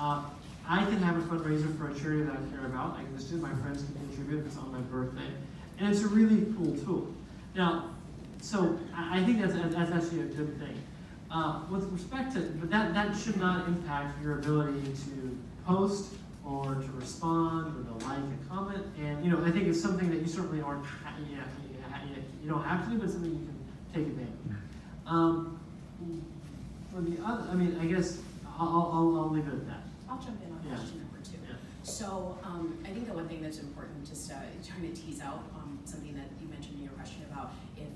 I can have a fundraiser for a charity that I care about. I can just do my friends can contribute if it's on my birthday. And it's a really cool tool. Now, so I think that's actually a good thing. With respect to, but that should not impact your ability to post or to respond or to like a comment. And I think it's something that you certainly aren't, you don't have to do, but it's something you can take advantage of. For the other, I guess I'll leave it at that. I'll jump in on question number 2. Yeah. So I think the one thing that's important, just trying to tease out something that you mentioned in your question about if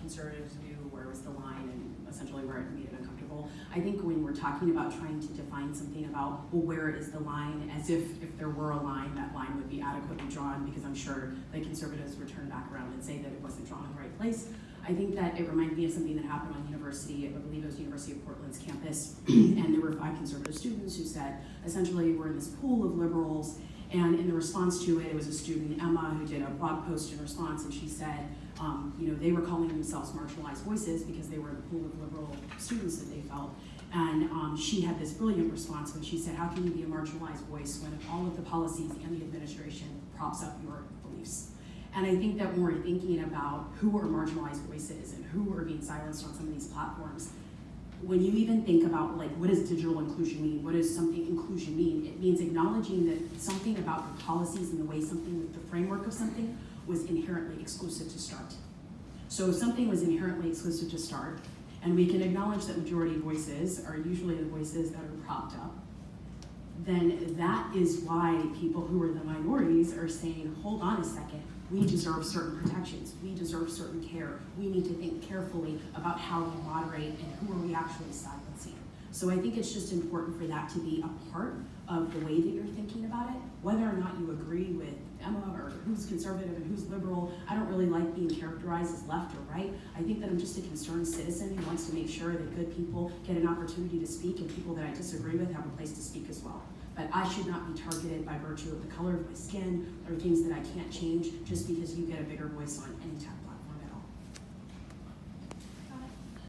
conservatives knew where was the line and essentially where it made it uncomfortable. I think when we're talking about trying to define something about, well, where is the line, as if there were a line, that line would be adequately drawn, because I'm sure the conservatives would turn back around and say that it wasn't drawn in the right place. I think that it reminded me of something that happened on university, I believe it was University of Portland's campus, and there were 5 conservative students who said, essentially, we're in this pool of liberals, and in the response to it, it was a student, Emma, who did a blog post in response, and she said, they were calling themselves marginalized voices because they were in a pool of liberal students that they felt. And she had this brilliant response when she said, how can you be a marginalized voice when all of the policies and the administration props up your beliefs? And I think that when we're thinking about who are marginalized voices and who are being silenced on some of these platforms, when you even think about what does digital inclusion mean? What does something inclusion mean? It means acknowledging that something about the policies and the way something, the framework of something, was inherently exclusive to start. So if something was inherently exclusive to start, and we can acknowledge that majority voices are usually the voices that are propped up, then that is why people who are the minorities are saying, hold on a second, we deserve certain protections, we deserve certain care, we need to think carefully about how we moderate and who are we actually silencing. So I think it's just important for that to be a part of the way that you're thinking about it, whether or not you agree with Emma or who's conservative and who's liberal. I don't really like being characterized as left or right. I think that I'm just a concerned citizen who wants to make sure that good people get an opportunity to speak and people that I disagree with have a place to speak as well. But I should not be targeted by virtue of the color of my skin or things that I can't change just because you get a bigger voice on any tech platform.